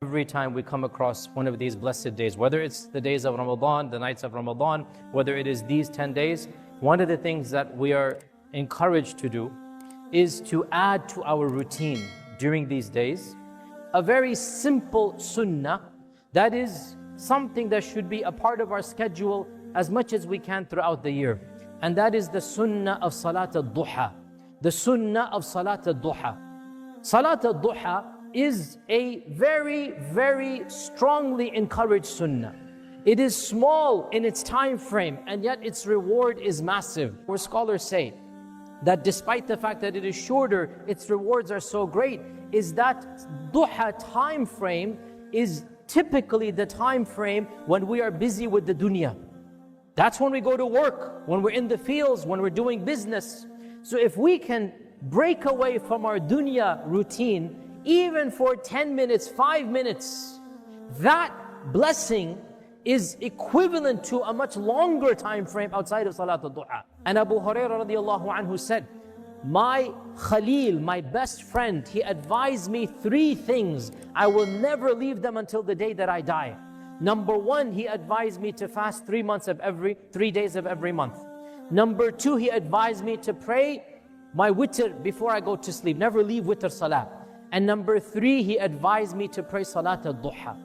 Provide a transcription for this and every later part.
Every time we come across one of these blessed days, whether it's the days of Ramadan, the nights of Ramadan, whether it is these 10 days, one of the things that we are encouraged to do is to add to our routine during these days a very simple sunnah that is something that should be a part of our schedule as much as we can throughout the year. And that is the sunnah of Salat al-Duha. The sunnah of Salat al-Duha. Salat al-Duha is a very, very strongly encouraged sunnah. It is small in its time frame, and yet its reward is massive. Where scholars say that despite the fact that it is shorter, its rewards are so great, is that duha time frame is typically the time frame when we are busy with the dunya. That's when we go to work, when we're in the fields, when we're doing business. So if we can break away from our dunya routine, even for 10 minutes, 5 minutes, that blessing is equivalent to a much longer time frame outside of Salat al-Duha. And Abu Hurairah radiallahu anhu said, my Khalil, my best friend, he advised me 3 things. I will never leave them until the day that I die. Number 1, he advised me to fast 3 days of every month. Number 2, he advised me to pray my witr before I go to sleep. Never leave witr salah. And number 3, he advised me to pray Salat al-Duha.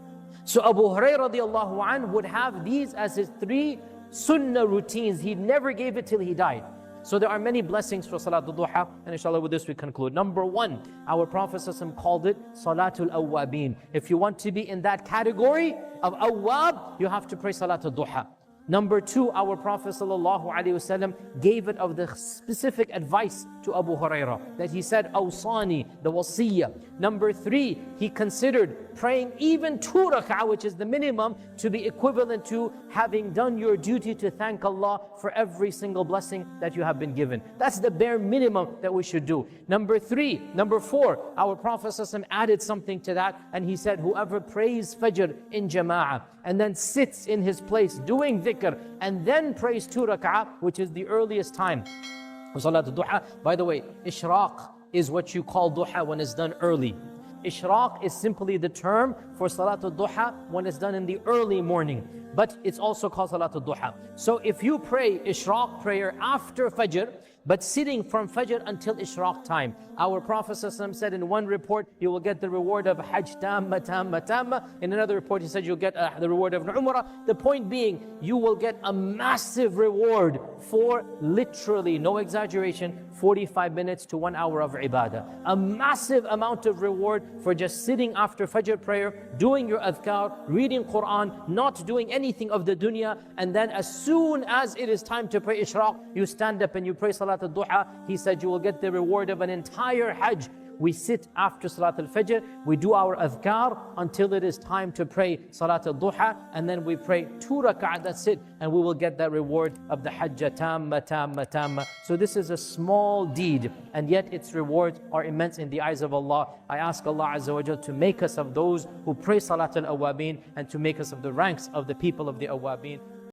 So Abu Hurairah radiallahu anhu would have these as his 3 sunnah routines. He never gave it till he died. So there are many blessings for Salat al-Duha, and inshallah with this we conclude. Number 1, our Prophet ﷺ called it Salatul Awwabin. If you want to be in that category of Awwab, you have to pray Salat al-Duha. Number 2, our Prophet ﷺ gave it of the specific advice to Abu Hurairah, that he said, Awsani, the wasiyah. Number 3, he considered praying even 2 rak'ah, which is the minimum, to be equivalent to having done your duty to thank Allah for every single blessing that you have been given. That's the bare minimum that we should do. Number 4, our Prophet ﷺ added something to that, and he said, whoever prays Fajr in Jama'ah, and then sits in his place doing dhikr, and then prays 2 rak'ah, which is the earliest time for Salat al-Duha. By the way, Ishraq is what you call duha when it's done early. Ishraq is simply the term for Salat al-Duha when it's done in the early morning. But it's also called Salat al-Duha. So if you pray Ishraq prayer after Fajr, but sitting from Fajr until Ishraq time, our Prophet ﷺ said in one report, you will get the reward of Hajj tamma tamma tamma. In another report, he said you'll get the reward of Umrah. The point being, you will get a massive reward for literally, no exaggeration, 45 minutes to 1 hour of ibadah. A massive amount of reward for just sitting after Fajr prayer, doing your adhkar, reading Quran, not doing anything of the dunya, and then as soon as it is time to pray Ishraq, you stand up and you pray Salat al-Duha. He said you will get the reward of an entire Hajj. We sit after Salat al-Fajr, we do our adhkar until it is time to pray Salat al-Duha, and then we pray 2 rak'ah, that's it, and we will get that reward of the Hajjah tamma tamma tamma. So this is a small deed, and yet its rewards are immense in the eyes of Allah. I ask Allah Azza wa Jal to make us of those who pray Salat al-Awwabin, and to make us of the ranks of the people of the Awwabin.